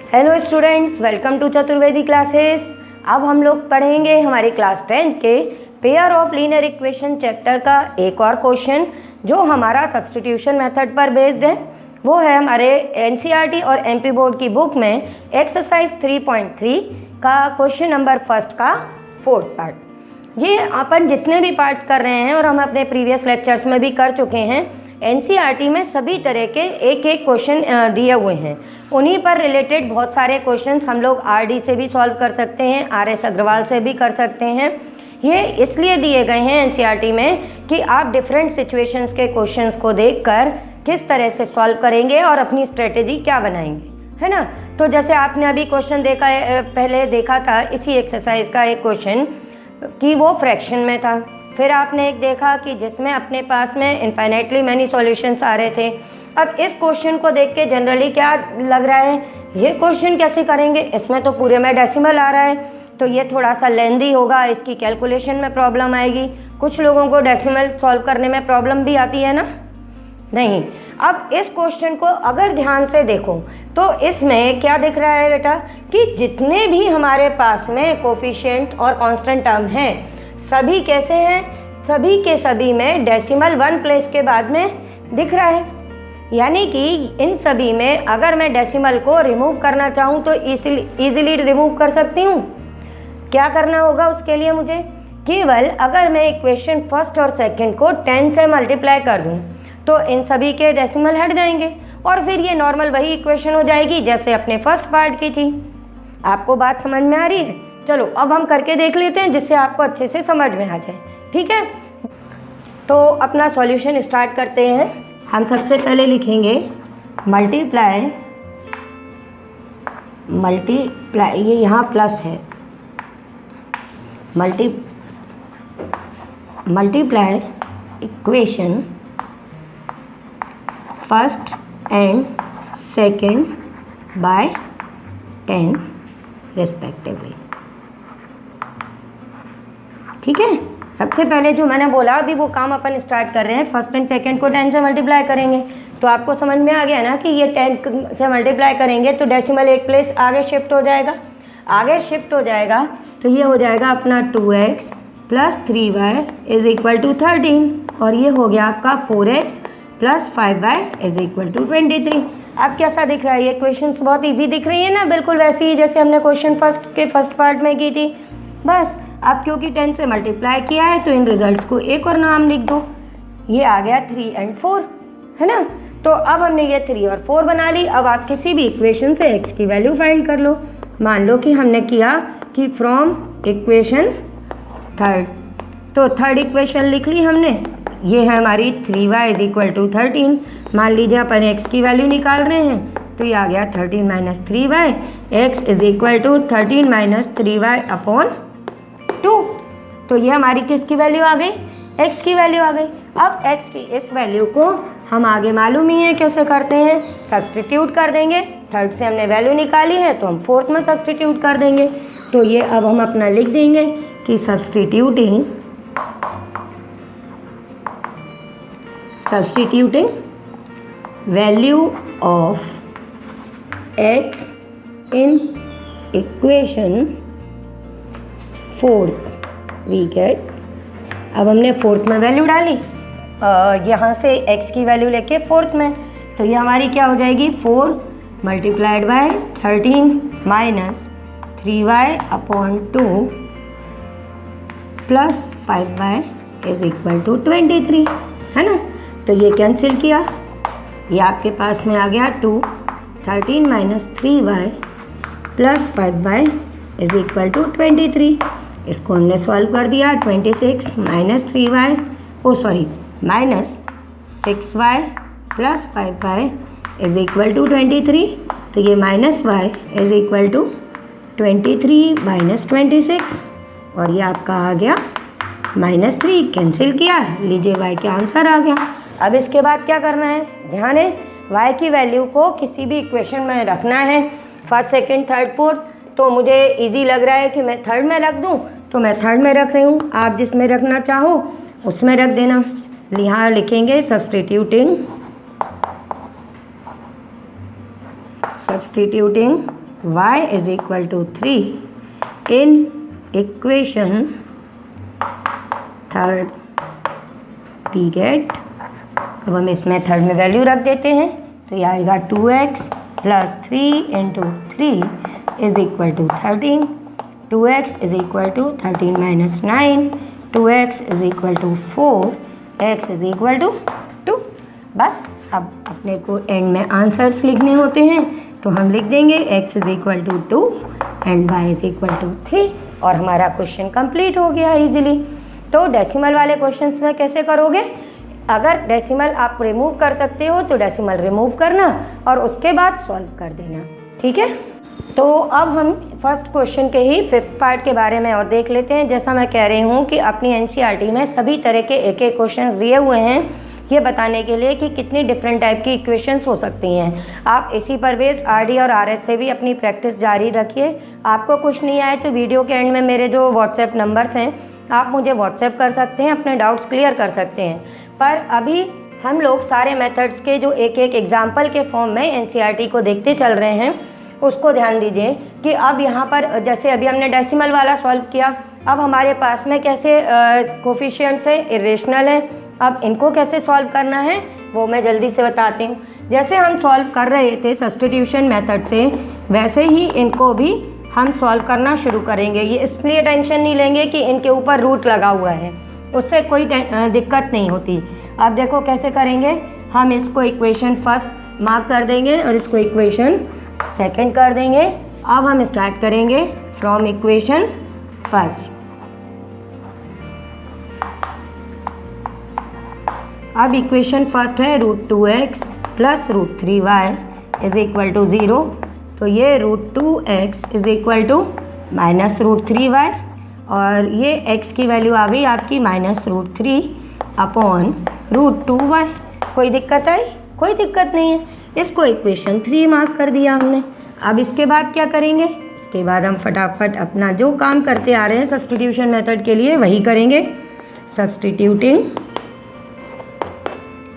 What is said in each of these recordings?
Hello students, welcome to Chaturvedi classes. अब हम लोग पढ़ेंगे हमारी क्लास 10 के pair of linear equation chapter का एक और क्वेश्चन जो हमारा सब्स्टिट्यूशन मेथड पर बेस्ड है। वो है हमारे एनसीईआरटी और एमपी बोर्ड की बुक में एक्सरसाइज 3.3 का क्वेश्चन नंबर फर्स्ट का फोर्थ पार्ट। ये अपन जितने भी पार्ट्स कर रहे हैं और हम अपने प्रीवियस लेक्चर्स में भी कर चुके हैं, एनसीईआरटी में सभी तरह के एक एक क्वेश्चन दिए हुए हैं। उन्हीं पर रिलेटेड बहुत सारे क्वेश्चंस हम लोग आरडी से भी सॉल्व कर सकते हैं, आरएस अग्रवाल से भी कर सकते हैं। ये इसलिए दिए गए हैं एनसीईआरटी में कि आप डिफरेंट सिचुएशंस के क्वेश्चंस को देखकर किस तरह से सॉल्व करेंगे और अपनी स्ट्रेटेजी क्या बनाएंगे, है ना। तो जैसे आपने अभी क्वेश्चन पहले देखा था इसी एक्सरसाइज का एक क्वेश्चन कि वो फ्रैक्शन में था। फिर आपने एक देखा कि जिसमें अपने पास में इनफाइनाइटली मैनी सॉल्यूशंस आ रहे थे। अब इस क्वेश्चन को देख के जनरली क्या लग रहा है, ये क्वेश्चन कैसे करेंगे, इसमें तो पूरे में डेसिमल आ रहा है, तो ये थोड़ा सा लेंदी होगा, इसकी कैलकुलेशन में प्रॉब्लम आएगी। कुछ लोगों को डेसिमल सॉल्व करने में प्रॉब्लम भी आती है ना। नहीं, अब इस क्वेश्चन को अगर ध्यान से देखो तो इसमें क्या दिख रहा है बेटा कि जितने भी हमारे पास में कोफिशिएंट और कांस्टेंट टर्म हैं सभी कैसे हैं, सभी के सभी में डेसिमल 1 प्लेस के बाद में दिख रहा है। यानी कि इन सभी में अगर मैं डेसिमल को रिमूव करना चाहूँ तो इजीली रिमूव कर सकती हूँ। क्या करना होगा उसके लिए, मुझे केवल अगर मैं इक्वेशन फर्स्ट और सेकंड को 10 से मल्टीप्लाई कर दूँ तो इन सभी के डेसिमल हट जाएंगे और फिर ये नॉर्मल वही इक्वेशन हो जाएगी जैसे अपने फर्स्ट पार्ट की थी। आपको बात समझ में आ रही है? चलो अब हम करके देख लेते हैं जिससे आपको अच्छे से समझ में आ जाए, ठीक है। तो अपना सॉल्यूशन स्टार्ट करते हैं। हम सबसे पहले लिखेंगे मल्टीप्लाई, ये यहाँ प्लस है, multiply equation first and second by 10 respectively. ठीक है, सबसे पहले जो मैंने बोला अभी वो काम अपन स्टार्ट कर रहे हैं। फर्स्ट एंड सेकंड को 10 से मल्टीप्लाई करेंगे तो आपको समझ में आ गया ना कि ये 10 से मल्टीप्लाई करेंगे तो डेसिमल एक प्लेस आगे शिफ्ट हो जाएगा। आगे शिफ्ट हो जाएगा तो ये हो जाएगा अपना 2x plus 3y is equal to 13 और ये हो गया आपका 4x plus 5y is equal to 23। अब कैसा दिख रहा है, ये क्वेश्चंस बहुत इजी दिख रही है ना, बिल्कुल वैसी ही जैसे हमने क्वेश्चन फर्स्ट पार्ट में की थी। बस अब क्योंकि 10 से मल्टीप्लाई किया है तो इन रिजल्ट्स को एक और नाम लिख दो। ये आ गया 3 और 4, है ना। तो अब हमने ये 3 और 4 बना ली। अब आप किसी भी इक्वेशन से x की वैल्यू फाइंड कर लो। मान लो कि हमने किया कि फ्रॉम इक्वेशन थर्ड, तो थर्ड इक्वेशन लिख ली हमने। ये है हमारी 3y इज इक्वल टू 13। मान लीजिए अपन x की वैल्यू निकाल रहे हैं तो ये आ गया 13 minus 3y, x is equal to 13 minus 3y upon 2। तो ये हमारी किसकी वैल्यू आ गई, x की वैल्यू आ गई। अब x की इस वैल्यू को हम आगे मालूम ही है कैसे करते हैं, सब्सटीट्यूट कर देंगे। थर्ड से हमने वैल्यू निकाली है तो हम फोर्थ में सब्सटीट्यूट कर देंगे। तो ये अब हम अपना लिख देंगे कि substituting value of x in equation fourth we get. अब हमने फोर्थ में वैल्यू डाली, यहाँ से x की वैल्यू लेके फोर्थ में, तो ये हमारी क्या हो जाएगी 4 multiplied by 13 minus 3y upon 2 plus 5y is equal to 23, है ना। तो ये कैंसिल किया, ये आपके पास में आ गया 2, 13 minus 3y plus 5y is equal to 23। इसको हमने सॉल्व कर दिया। 26 minus 3y minus 6y plus 5y is equal to 23। तो ये minus y is equal to 23 minus 26 और ये आपका आ गया -3। कैंसिल किया, लीजिए y का आंसर आ गया। अब इसके बाद क्या करना है, ध्यान है, y की वैल्यू को किसी भी इक्वेशन में रखना है, फर्स्ट सेकंड थर्ड फोर्थ। तो मुझे इजी लग रहा है कि मैं थर्ड में रख दूं तो मैं थर्ड में रख रही हूँ, आप जिसमें रखना चाहो उसमें रख देना। यहाँ लिखेंगे substituting y is equal to 3 in equation third we get, अब हम इस मेथड में वैल्यू रख देते हैं तो ये आएगा 2x plus 3 into 3 is equal to 13, 2x is equal to 13 minus 9, 2x is equal to 4, x is equal to 2। बस अब अपने को एंड में आंसर्स लिखने होते हैं तो हम लिख देंगे x is equal to 2 and y is equal to 3 और हमारा क्वेश्चन कंप्लीट हो गया इजीली। तो डेसिमल वाले क्वेश्चंस में कैसे करोगे, अगर डेसिमल आप रिमूव कर सकते हो तो डेसिमल रिमूव करना और उसके बाद सॉल्व कर देना, ठीक है। तो अब हम फर्स्ट क्वेश्चन के ही फिफ्थ पार्ट के बारे में और देख लेते हैं। जैसा मैं कह रही हूँ कि अपनी एनसीईआरटी में सभी तरह के एक एक क्वेश्चंस दिए हुए हैं ये बताने के लिए कि कितनी डिफरेंट टाइप की इक्वेशंस हो सकती हैं। आप इसी पर बेस्ड आरडी और आरएस से भी अपनी प्रैक्टिस जारी रखिए। आपको कुछ नहीं आए तो वीडियो के एंड में मेरे जो व्हाट्सएप नंबर्स हैं आप मुझे व्हाट्सएप कर सकते हैं, अपने डाउट्स क्लियर कर सकते हैं। पर अभी हम लोग सारे मेथड्स के जो एक एक एग्जाम्पल के फॉर्म में एनसीईआरटी को देखते चल रहे हैं उसको ध्यान दीजिए कि अब यहाँ पर जैसे अभी हमने डेसिमल वाला सॉल्व किया, अब हमारे पास में कैसे कोफिशिएंट्स है, इरेशनल है, अब इनको कैसे सॉल्व करना है वो मैं जल्दी से बताती हूँ। जैसे हम सॉल्व कर रहे थे सब्स्टिट्यूशन मेथड से वैसे ही इनको भी हम सॉल्व करना शुरू करेंगे। ये इसलिए टेंशन नहीं लेंगे कि इनके ऊपर रूट लगा हुआ है, उससे कोई दिक्कत नहीं होती। अब देखो कैसे करेंगे, हम इसको इक्वेशन फर्स्ट मार्क कर देंगे और इसको इक्वेशन सेकंड कर देंगे। अब हम स्टार्ट करेंगे फ्रॉम इक्वेशन फर्स्ट। अब इक्वेशन फर्स्ट है √2x plus √3y is equal to 0। तो ये √2x is equal to minus √3y और ये x की वैल्यू आ गई आपकी माइनस √3 अपॉन √2y। कोई दिक्कत आई? कोई दिक्कत नहीं है। इसको इक्वेशन 3 मार्क कर दिया हमने। अब इसके बाद क्या करेंगे, इसके बाद हम फटाफट अपना जो काम करते आ रहे हैं सब्स्टिट्यूशन मेथड के लिए वही करेंगे। Substituting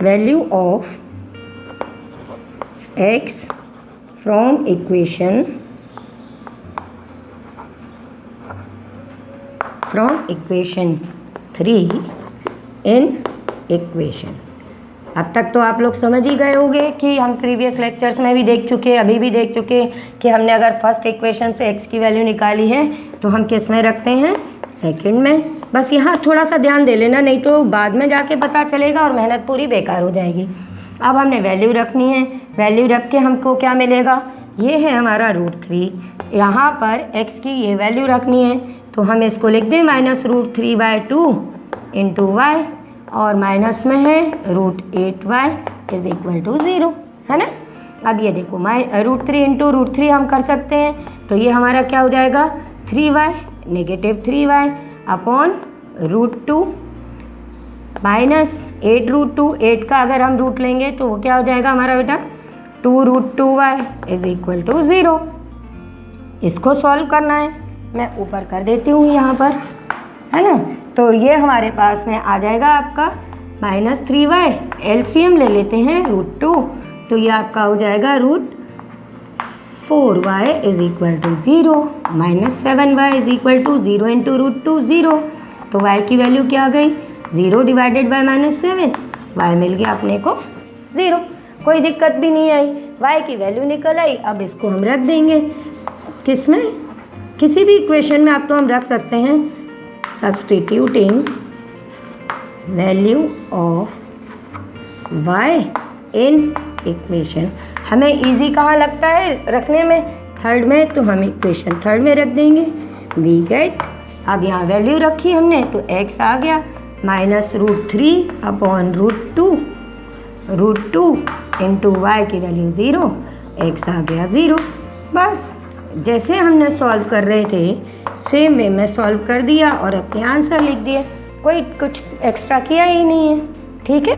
value of x from equation from equation 3 in equation. अब तक तो आप लोग समझ ही गए होंगे कि हम प्रीवियस लेक्चर्स में भी देख चुके, अभी भी देख चुके कि हमने अगर फर्स्ट इक्वेशन से x की वैल्यू निकाली है तो हम किस में रखते हैं, सेकंड में। बस यहाँ थोड़ा सा ध्यान दे लेना, नहीं तो बाद में जाके पता चलेगा और मेहनत पूरी बेकार हो जाएगी। अब हमने वैल्यू रखनी है, वैल्यू रख के हमको क्या मिलेगा, ये है हमारा √3। यहाँ पर x की ये वैल्यू रखनी है तो हम इसको लिख दें माइनस √3/2 इंटू वाई और माइनस में है √8y इज इक्वल टू 0, है ना। अब ये देखो √3 इंटू √3 हम कर सकते हैं तो ये हमारा क्या हो जाएगा 3y negative 3y upon √2 minus 8√2। 8 का अगर हम रूट लेंगे तो वो क्या हो जाएगा हमारा बेटा 2√2y इज इक्वल टू 0। इसको सॉल्व करना है, मैं ऊपर कर देती हूँ यहाँ पर, है ना। तो ये हमारे पास में आ जाएगा आपका माइनस 3y, एलसीएम ले लेते हैं √2 तो ये आपका हो जाएगा √4y is equal to 0 minus 7y is equal to 0 into √2 0। तो y की वैल्यू क्या आ गई 0 डिवाइडेड बाय -7, y मिल गया अपने को 0। कोई दिक्कत भी नहीं आई, y की वैल्यू निकल आई। अब इसको हम रख देंगे किस में, किसी भी इक्वेशन में आप तो हम रख सकते हैं। Substituting value of y in equation. हमें इजी कहाँ लगता है रखने में, थर्ड में, तो हम इक्वेशन थर्ड में रख देंगे। वी गेट, अब यहाँ वैल्यू रखी हमने तो x आ गया माइनस √3 अपॉन √2 इंटू वाई की वैल्यू 0, x आ गया 0। बस जैसे हमने सॉल्व कर रहे थे सेम वे में सॉल्व कर दिया और अपने आंसर लिख दिए, कोई कुछ एक्स्ट्रा किया ही नहीं है, ठीक है।